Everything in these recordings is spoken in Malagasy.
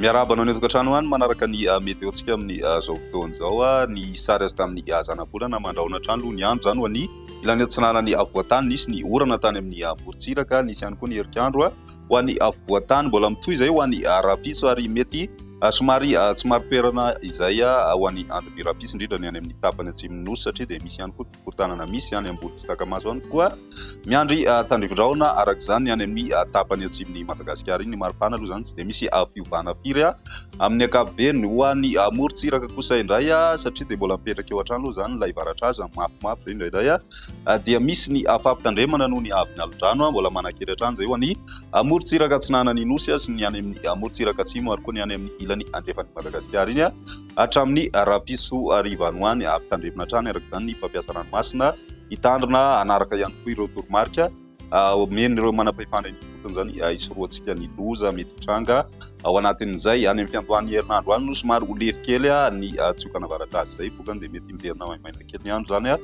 Miarahaba anao ny tokantrano any manaraka ny meteontsika amin'ny zao fotoana zao ny sary azy tamin'ny zana-bolana mandrahona trano ny andro zany ho any ilany atsinanany avoatany nisy ny orana tany amin'ny morontsiraka nisy ihany koa ny herikandro ho an'ny avoatany mbola mitoy izay ho an'ny rapiso ary mety somary tsy mari-toerana izay ho an'ny andron'ny rapiso indrindra ny any amin'ny tapany atsimon'ny nosy satria dia misy ihany koa tokotanana misy any ambony tsy takamaso any koa miandry tandrivindraona araka izany any amin'ny tapany atsimon'ny Madagasikara iny ny maripana aloha zany tsy dia misy fiovana firy amin'ny ankapobeny ho an'ny morontsiraka kosa indray satria dia mbola mipetraka eo an-trano aloha zany ilay varatra azy mafimafy zay indraindray dia misy ny fampitandremana noho ny avy ny alon-drano mbola manakely hatrany zay ho an'ny morontsiraka atsinanany nosy sy ny any amin'ny morontsiraka atsimo ary koa ny any amin'ny ilany andrefan'ny Madagasikara iny hatramin'ny rapiso rivanoany ampitandremana hatrany araka izany ny fampiasa ranomasina hitandrina anaraka ihany koa ireo toromarika men'ireo manam-pahefana fotony zany isoroantsika ny loza mety hitranga ao anatin'izay any amin'ny fiandohan'ny herinandro any no somary ho lefy kely ny tsiokana varatra azy zay vokany dia mety miverina maimaina kely ny andro zany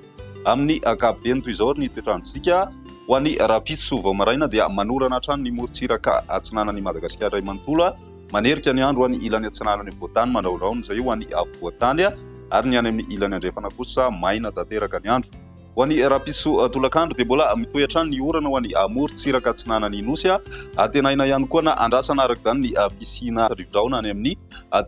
amin'ny ankapobeny toy izao ny toetrandrontsika ho an'ny rapiso vao maraina dia manorana hatrany ny morontsiraka atsinanany Madagasikara iray manontolo manerika ny andro any ilany atsinanany voatany mandrahondrahona izay ho an'ny avoatany ary ny any amin'ny ilany andrefana kosa maina tanteraka ny andro ho an'ny rapiso tolakandro dia mbola mitoy hatrany ny orana ho an'ny morontsiraka atsinanany nosy tenaina ihany koa na andrasana araka izany ny fisina tandrivindraona any amin'ny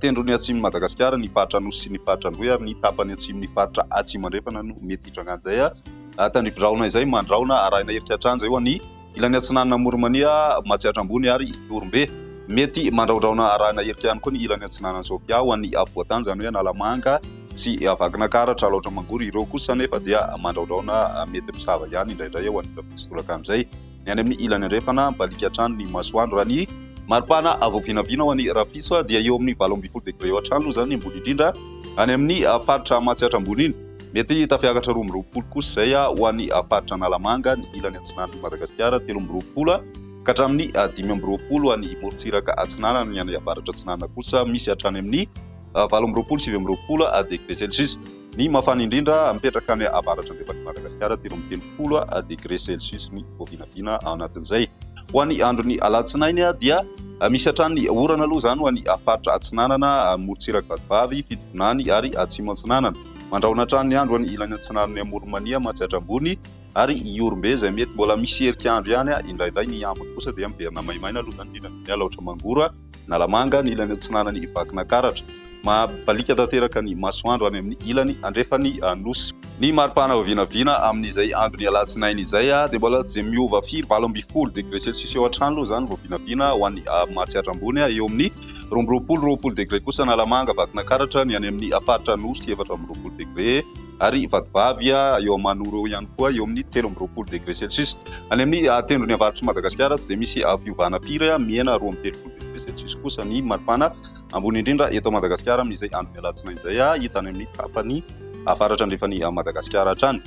tendrony atsimon'ny Madagasikara ny faritra nosy sy ny faritra androy ary ny tapany atsimon'ny faritra atsimo andrefana no mety hitrangana izay tandrivindraona izay mandrahona arahina herika hatrany izay ho an'ny ilany atsinanana Moromania Matsiatra ambony ary Itorombe mety mandrahondrahona arahina herika ihany koa ny ilany atsinanana Sofia ho an'ny avoatany zany hoe Analamanga sy Vakinankaratra Alaotra Mangory ireo kosa nefa dia mandrahondrahona mety misava ihany indraindray ho an'ny rapiso tolakandro izay ny any amin'ny ilany andrefana mbalika hatrany ny masoandro raha ny maripana avoavinavina ho an'ny rapiso dia eo amin'ny 20 degré eo hatrany aloha zany ambony indrindra any amin'ny faritra Matsiatra ambony iny mety tafiakatra 20 kosa izay ho an'ny faritra Analamanga ny ilany atsinanany Madagasikara 13 ka hatramin'ny 15 any morontsiraka atsinanana ny any avaratra atsinanana kosa misy hatrany amin'ny 18 degré celsius ny mafana indrindra mipetraka any avaratra andrefan'ny Madagasikara 13 degré celsius ny voavinavina ao anatin'izay ho an'ny andron'ny alatsinainy dia misy hatrany orana aloha zany ho an'ny faritra atsinanana morontsiraka vadivavy fitovonany ary atsimo atsinanana mandrahona hatrany ny andro any ilany atsinanany Moromania Matsiatra ambony ary Iorombe izay mety mbola misy herikandro ihany indraindray ny ambony kosa dia miverina maimaina aloha zany ny Alaotra Mangoro Nalamanga ny ilany atsinanany Vakinankaratra mabalika tanteraka ny masoandro any amin'ny ilany andrefan'ny nosy ny maripana vinavina amin'izay andron'ny alatsinainy izay dia mbola tsy miova firy 20 degré celsius eo hatrany aloha zany vao vinavina ho an'ny Matsiatra ambony eo amin'ny 20 degré kosa Nalamanga Vakinankaratra ny any amin'ny faritra nosy 14 degré ary vadivavy eo Manoro ihany koa eo amin'ny 13 degré celsius any amin'ny tendrony avaratry Madagasikara tsy dia misy fiovana firy miena 13 degré celsius kosa ny maripana ambony indrindra eto Madagasikara amin'izay andron'ny alatsinainy izay hitany amin'ny tapany avaratra andrefan'ny Madagasikara hatrany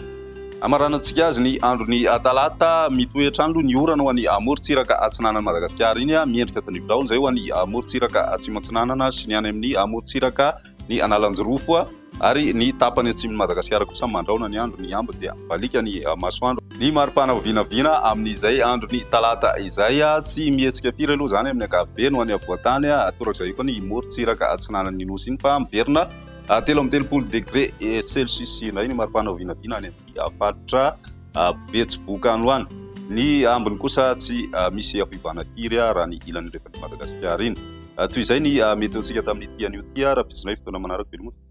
amaranantsika azy ny andron'ny talata mitoy hatrany aloha ny orana ho an'ny morontsiraka atsinanany Madagasikara iny miendrika tandrivindraona izay ho an'ny morontsiraka atsimo atsinanana sy ny any amin'ny morontsiraka ny Analanjorofo ary ny tapany atsimon'ny Madagasikara kosa mandrahona ny andro ny amba dia balika ny masoandro ny maripana vinavina amin'izay andron'ny talata izay sy mihetsika firy aloha zany amin'ny ankapobeny ho an'ny avoatany torak'izay koa ny morontsiraka atsinanany nosy iny fa miverina 13 degré celsius indray ny maripana vinavina any amin'ny faritra Betsiboka any ny ambiny kosa tsy misy fiovana firy raha ny ilany andrefan'ny Madagasikara iny toy izay ny meteontsika tamin'ny tian'io raha pitsinay fotoana manaraka velomony